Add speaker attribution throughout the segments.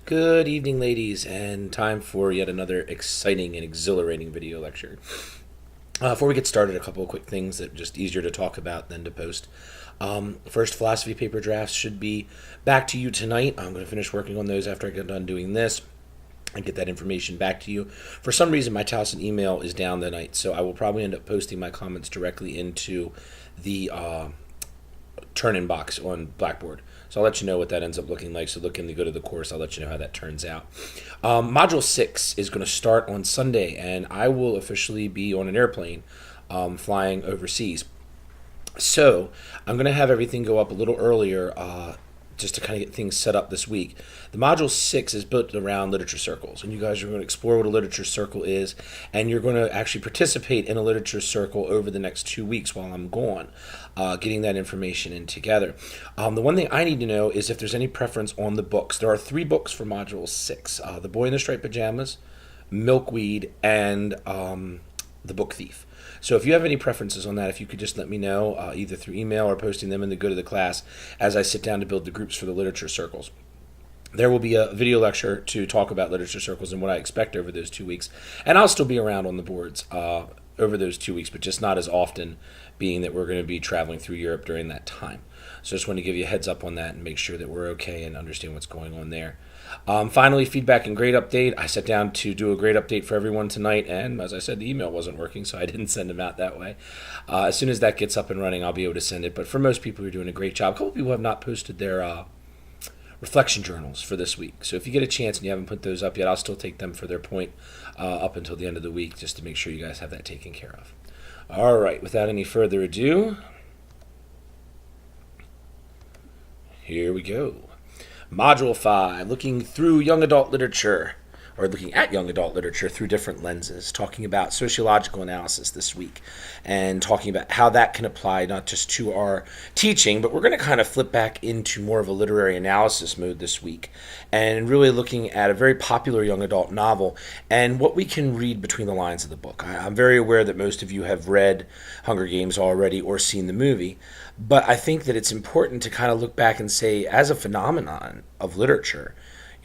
Speaker 1: Good evening, ladies, and time for yet another exciting and exhilarating video lecture. Before we get started, a couple of quick things that are just easier to talk about than to post. First, philosophy paper drafts should be back to you tonight. I'm going to finish working on those after I get done doing this and get that information back to you. For some reason, my Towson email is down tonight, so I will probably end up posting my comments directly into the turn-in box on Blackboard. So I'll let you know what that ends up looking like. So go to the course. I'll let you know how that turns out. Module 6 is going to start on Sunday, and I will officially be on an airplane flying overseas. So I'm going to have everything go up a little earlier just to kind of get things set up this week. The Module 6 is built around literature circles, and you guys are going to explore what a literature circle is, and you're going to actually participate in a literature circle over the next 2 weeks while I'm gone, getting that information in together. The one thing I need to know is if there's any preference on the books. There are 3 books for Module 6, The Boy in the Striped Pajamas, Milkweed, and The Book Thief. So if you have any preferences on that, if you could just let me know, either through email or posting them in the Go to the Class as I sit down to build the groups for the literature circles. There will be a video lecture to talk about literature circles and what I expect over those 2 weeks. And I'll still be around on the boards over those 2 weeks, but just not as often, being that we're going to be traveling through Europe during that time. So I just want to give you a heads up on that and make sure that we're okay and understand what's going on there. Finally, feedback and grade update. I sat down to do a grade update for everyone tonight, and as I said, the email wasn't working, so I didn't send them out that way. As soon as that gets up and running, I'll be able to send it. But for most people, you're doing a great job. A couple people have not posted their reflection journals for this week. So if you get a chance and you haven't put those up yet, I'll still take them for their point up until the end of the week, just to make sure you guys have that taken care of. All right, without any further ado, here we go. Module 5, looking through young adult literature, or looking at young adult literature through different lenses, talking about sociological analysis this week, and talking about how that can apply not just to our teaching, but we're going to kind of flip back into more of a literary analysis mode this week, and really looking at a very popular young adult novel and what we can read between the lines of the book. I'm very aware that most of you have read Hunger Games already or seen the movie, but I think that it's important to kind of look back and say, as a phenomenon of literature,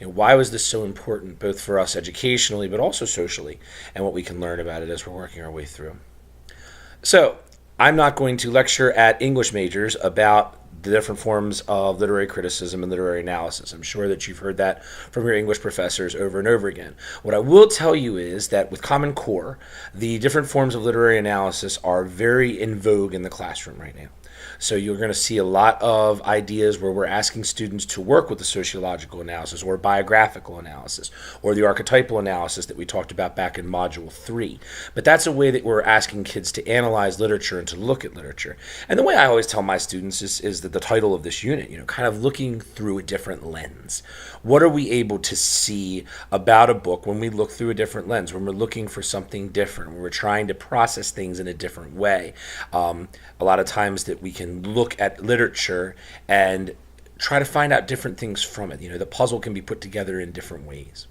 Speaker 1: why was this so important, both for us educationally, but also socially, and what we can learn about it as we're working our way through. So, I'm not going to lecture at English majors about the different forms of literary criticism and literary analysis. I'm sure that you've heard that from your English professors over and over again. What I will tell you is that with Common Core, the different forms of literary analysis are very in vogue in the classroom right now. So you're going to see a lot of ideas where we're asking students to work with the sociological analysis or biographical analysis or the archetypal analysis that we talked about back in Module 3. But that's a way that we're asking kids to analyze literature and to look at literature. And the way I always tell my students is that the title of this unit, kind of looking through a different lens. What are we able to see about a book when we look through a different lens, when we're looking for something different, when we're trying to process things in a different way? A lot of times that we can look at literature and try to find out different things from it. The puzzle can be put together in different ways.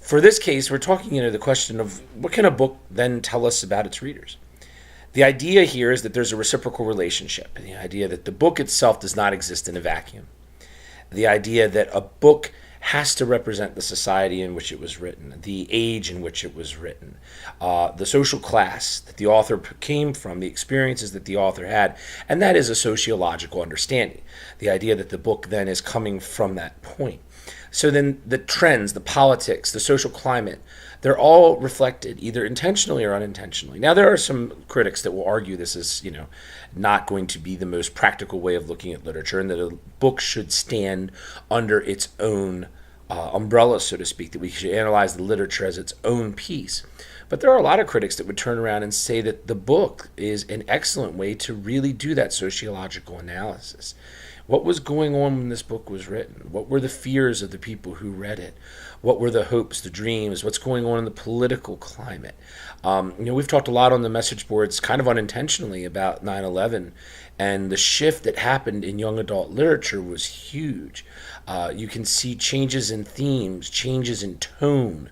Speaker 1: For this case, we're talking, the question of what can a book then tell us about its readers? The idea here is that there's a reciprocal relationship. The idea that the book itself does not exist in a vacuum. The idea that a book has to represent the society in which it was written, the age in which it was written, the social class that the author came from, the experiences that the author had, and that is a sociological understanding. The idea that the book then is coming from that point. So then the trends, the politics, the social climate, they're all reflected either intentionally or unintentionally. Now, there are some critics that will argue this is, not going to be the most practical way of looking at literature, and that a book should stand under its own umbrella, so to speak, that we should analyze the literature as its own piece. But there are a lot of critics that would turn around and say that the book is an excellent way to really do that sociological analysis. What was going on when this book was written? What were the fears of the people who read it? What were the hopes, the dreams? What's going on in the political climate? We've talked a lot on the message boards, kind of unintentionally, about 9/11, and the shift that happened in young adult literature was huge. You can see changes in themes, changes in tone,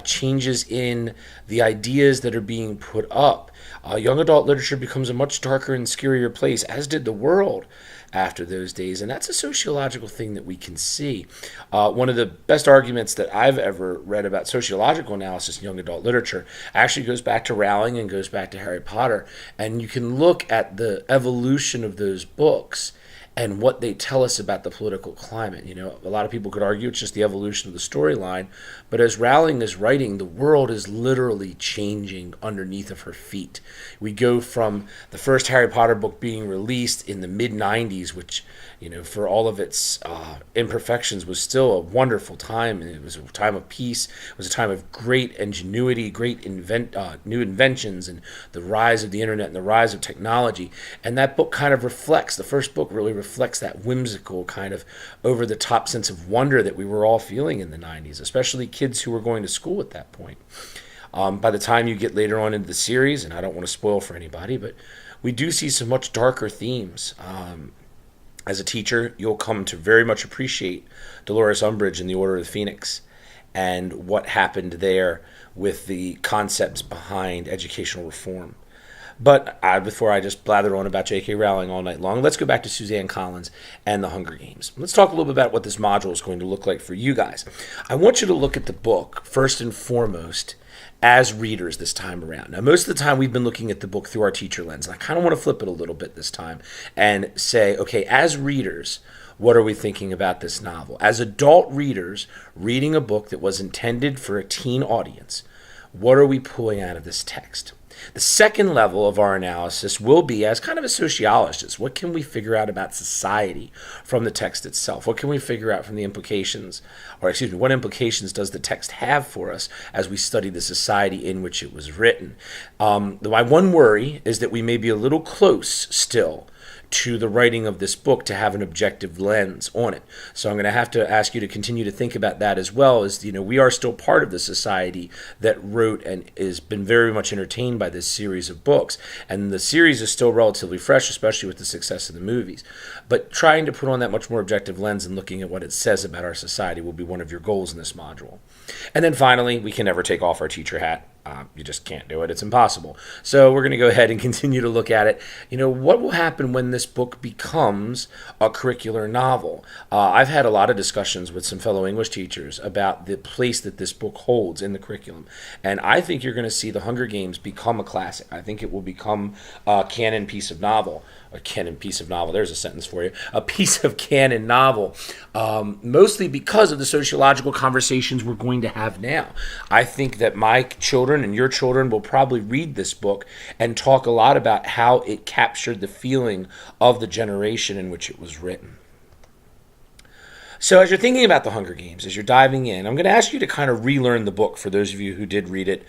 Speaker 1: changes in the ideas that are being put up. Young adult literature becomes a much darker and scarier place, as did the world, after those days. And that's a sociological thing that we can see. One of the best arguments that I've ever read about sociological analysis in young adult literature actually goes back to Rowling and goes back to Harry Potter. And you can look at the evolution of those books and what they tell us about the political climate. You know, a lot of people could argue it's just the evolution of the storyline, but as Rowling is writing, the world is literally changing underneath of her feet. We go from the first Harry Potter book being released in the mid-90s, which, you know, for all of its imperfections was still a wonderful time. It was a time of peace. It was a time of great ingenuity, great new inventions, and the rise of the internet and the rise of technology. And that book kind of reflects, the first book really reflects that whimsical kind of over-the-top sense of wonder that we were all feeling in the 90s, especially kids who were going to school at that point. By the time you get later on into the series, and I don't want to spoil for anybody, but we do see some much darker themes. As a teacher, you'll come to very much appreciate Dolores Umbridge in the Order of the Phoenix and what happened there with the concepts behind educational reform. But before I just blather on about J.K. Rowling all night long, let's go back to Suzanne Collins and the Hunger Games. Let's talk a little bit about what this module is going to look like for you guys. I want you to look at the book, first and foremost, as readers this time around. Now, most of the time we've been looking at the book through our teacher lens, and I kind of want to flip it a little bit this time and say, okay, as readers, what are we thinking about this novel? As adult readers reading a book that was intended for a teen audience, what are we pulling out of this text? The second level of our analysis will be as kind of a sociologist. What can we figure out about society from the text itself? What can we figure out from the implications, or excuse me, what implications does the text have for us as we study the society in which it was written? My one worry is that we may be a little close still to the writing of this book to have an objective lens on it. So I'm going to have to ask you to continue to think about that as well, as, you know, we are still part of the society that wrote and has been very much entertained by this series of books. And the series is still relatively fresh, especially with the success of the movies. But trying to put on that much more objective lens and looking at what it says about our society will be one of your goals in this module. And then finally, we can never take off our teacher hat. You just can't do it. It's impossible. So we're going to go ahead and continue to look at it. You know, what will happen when this book becomes a curricular novel? I've had a lot of discussions with some fellow English teachers about the place that this book holds in the curriculum. And I think you're going to see The Hunger Games become a classic. I think it will become a canon piece of novel. A canon piece of novel, there's a sentence for you. A piece of canon novel, mostly because of the sociological conversations we're going to have now. I think that my children and your children will probably read this book and talk a lot about how it captured the feeling of the generation in which it was written. So as you're thinking about The Hunger Games, as you're diving in, I'm going to ask you to kind of relearn the book for those of you who did read it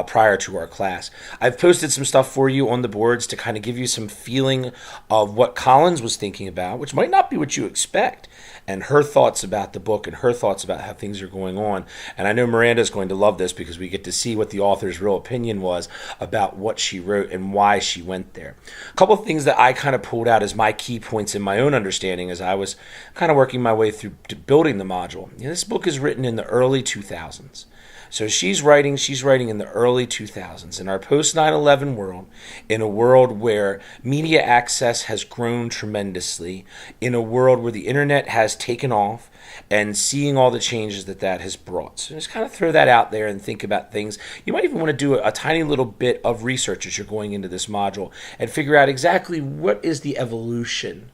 Speaker 1: prior to our class. I've posted some stuff for you on the boards to kind of give you some feeling of what Collins was thinking about, which might not be what you expect, and her thoughts about the book and her thoughts about how things are going on. And I know Miranda's going to love this because we get to see what the author's real opinion was about what she wrote and why she went there. A couple of things that I kind of pulled out as my key points in my own understanding as I was kind of working my way through to building the module. You know, this book is written in the early 2000s. So she's writing in the early 2000s, in our post 9/11 world, in a world where media access has grown tremendously, in a world where the internet has taken off, and seeing all the changes that that has brought. So just kind of throw that out there and think about things. You might even want to do a tiny little bit of research as you're going into this module and figure out exactly what is the evolution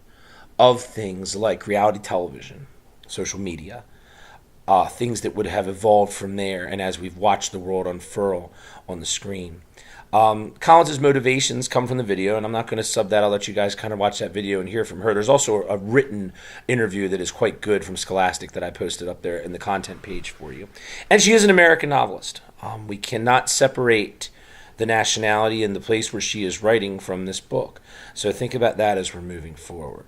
Speaker 1: of things like reality television, social media, things that would have evolved from there, and as we've watched the world unfurl on the screen. Collins's motivations come from the video, and I'm not going to sub that. I'll let you guys kind of watch that video and hear from her. There's also a written interview that is quite good from Scholastic that I posted up there in the content page for you. And she is an American novelist. We cannot separate the nationality and the place where she is writing from this book. So think about that as we're moving forward.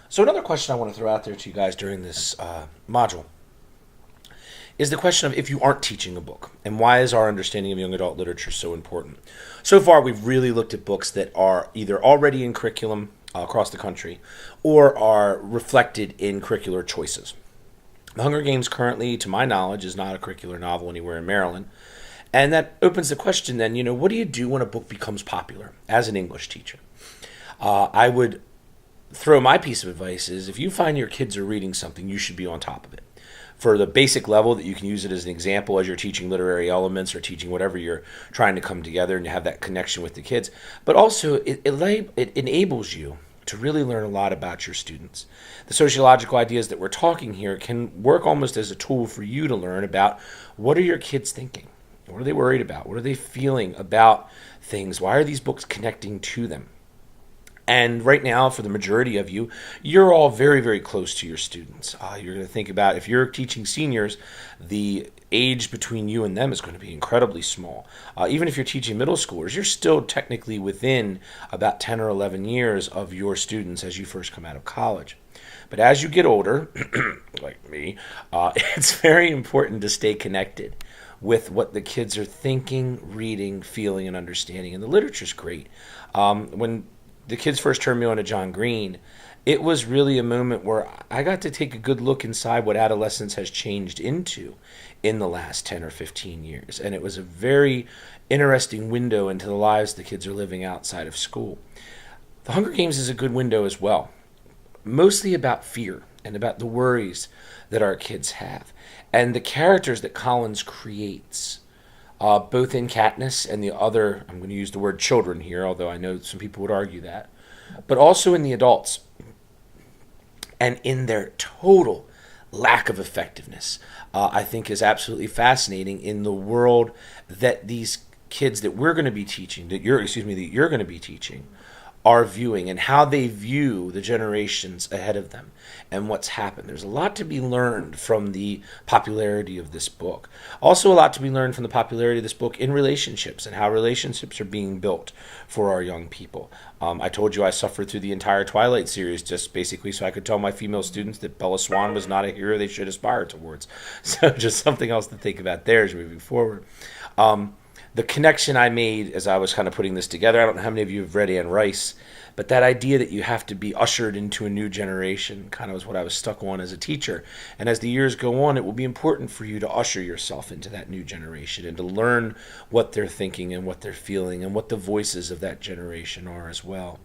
Speaker 1: So another question I want to throw out there to you guys during this module is the question of if you aren't teaching a book, and why is our understanding of young adult literature so important? So far, we've really looked at books that are either already in curriculum across the country or are reflected in curricular choices. The Hunger Games currently, to my knowledge, is not a curricular novel anywhere in Maryland. And that opens the question then, what do you do when a book becomes popular as an English teacher? I would throw my piece of advice is if you find your kids are reading something, you should be on top of it. For the basic level that you can use it as an example as you're teaching literary elements or teaching whatever you're trying to come together and you have that connection with the kids. But also it enables you to really learn a lot about your students. The sociological ideas that we're talking here can work almost as a tool for you to learn about what are your kids thinking? What are they worried about? What are they feeling about things? Why are these books connecting to them? And right now, for the majority of you, you're all very, very close to your students. You're going to think about, if you're teaching seniors, the age between you and them is going to be incredibly small. Even if you're teaching middle schoolers, you're still technically within about 10 or 11 years of your students as you first come out of college. But as you get older, like me, it's very important to stay connected with what the kids are thinking, reading, feeling, and understanding. And the literature's great. When the kids first turned me on to John Green, it was really a moment where I got to take a good look inside what adolescence has changed into in the last 10 or 15 years. And it was a very interesting window into the lives the kids are living outside of school. The Hunger Games is a good window as well, mostly about fear and about the worries that our kids have. And the characters that Collins creates, both in Katniss and the other, I'm going to use the word children here, although I know some people would argue that, but also in the adults, and in their total lack of effectiveness, I think is absolutely fascinating in the world that these kids that we're going to be teaching, that you're going to be teaching, are viewing, and how they view the generations ahead of them and what's happened. There's a lot to be learned from the popularity of this book. Also a lot to be learned from the popularity of this book in relationships and how relationships are being built for our young people. I told you I suffered through the entire Twilight series just basically so I could tell my female students that Bella Swan was not a hero they should aspire towards. So just something else to think about there as moving forward. The connection I made as I was kind of putting this together, I don't know how many of you have read Anne Rice, but that idea that you have to be ushered into a new generation kind of was what I was stuck on as a teacher. And as the years go on, it will be important for you to usher yourself into that new generation and to learn what they're thinking and what they're feeling and what the voices of that generation are as well.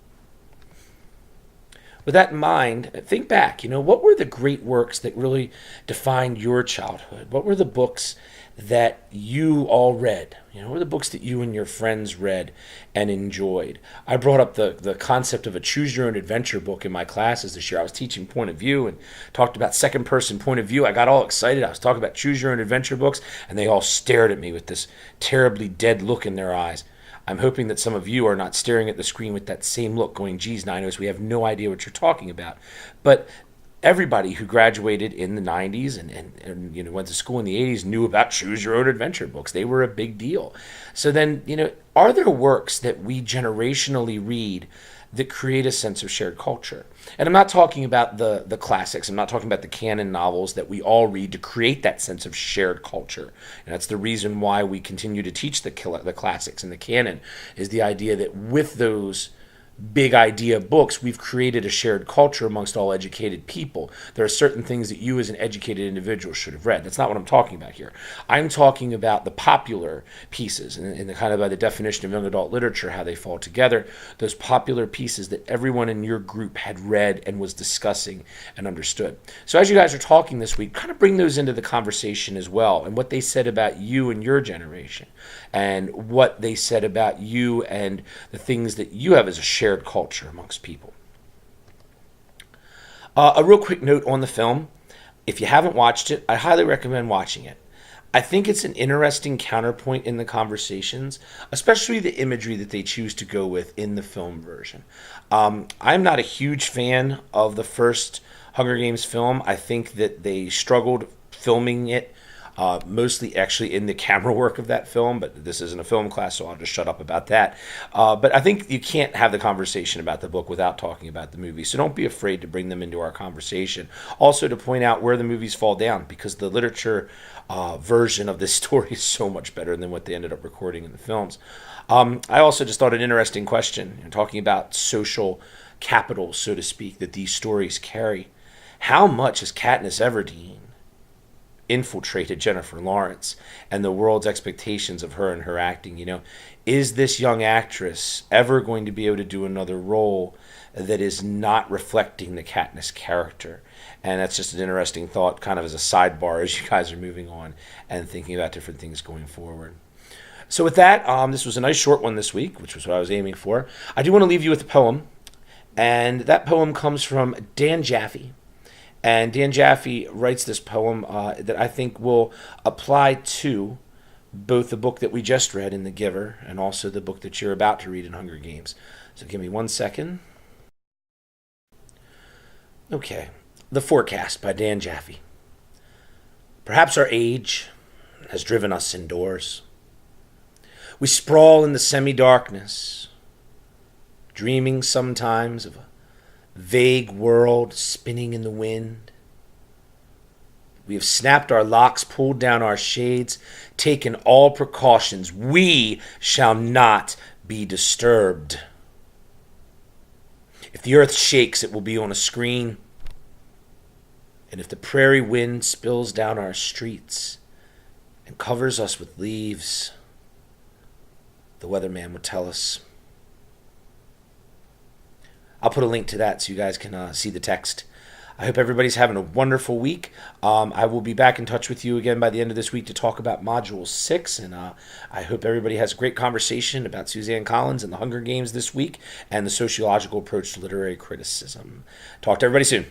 Speaker 1: With that in mind, think back, what were the great works that really defined your childhood? What were the books that you all read? What were the books that you and your friends read and enjoyed? I brought up the concept of a choose your own adventure book in my classes this year. I was teaching point of view and talked about second person point of view. I got all excited. I was talking about choose your own adventure books, and they all stared at me with this terribly dead look in their eyes. I'm hoping that some of you are not staring at the screen with that same look going, geez, Ninos, we have no idea what you're talking about. But everybody who graduated in the 90s and went to school in the 80s knew about choose your own adventure books. They were a big deal. So then, are there works that we generationally read that create a sense of shared culture? And I'm not talking about the classics. I'm not talking about the canon novels that we all read to create that sense of shared culture. And that's the reason why we continue to teach the classics and the canon, is the idea that with those big idea books, we've created a shared culture amongst all educated people. There are certain things that you as an educated individual should have read. That's not what I'm talking about here. I'm talking about the popular pieces and the kind of by the definition of young adult literature, how they fall together, those popular pieces that everyone in your group had read and was discussing and understood. So as you guys are talking this week, kind of bring those into the conversation as well, and what they said about you and your generation, and what they said about you and the things that you have as a shared culture amongst people. A real quick note on the film. If you haven't watched it, I highly recommend watching it. I think it's an interesting counterpoint in the conversations, especially the imagery that they choose to go with in the film version. I'm not a huge fan of the first Hunger Games film. I think that they struggled filming it, mostly actually in the camera work of that film, but this isn't a film class, so I'll just shut up about that. But I think you can't have the conversation about the book without talking about the movie, so don't be afraid to bring them into our conversation. Also to point out where the movies fall down, because the literature version of this story is so much better than what they ended up recording in the films. I also just thought an interesting question, talking about social capital, so to speak, that these stories carry. How much has Katniss Everdeen infiltrated Jennifer Lawrence and the world's expectations of her and her acting. Is this young actress ever going to be able to do another role that is not reflecting the Katniss character? And that's just an interesting thought, kind of as a sidebar as you guys are moving on and thinking about different things going forward. So with that, this was a nice short one this week, which was what I was aiming for. I do want to leave you with a poem, and that poem comes from Dan Jaffe. And Dan Jaffe writes this poem that I think will apply to both the book that we just read in The Giver and also the book that you're about to read in Hunger Games. So give me 1 second. Okay. The Forecast by Dan Jaffe. Perhaps our age has driven us indoors. We sprawl in the semi-darkness, dreaming sometimes of a vague world spinning in the wind. We have snapped our locks, pulled down our shades, taken all precautions. We shall not be disturbed. If the earth shakes, it will be on a screen. And if the prairie wind spills down our streets and covers us with leaves, the weatherman would tell us. I'll put a link to that so you guys can see the text. I hope everybody's having a wonderful week. I will be back in touch with you again by the end of this week to talk about Module 6. And I hope everybody has a great conversation about Suzanne Collins and the Hunger Games this week and the sociological approach to literary criticism. Talk to everybody soon.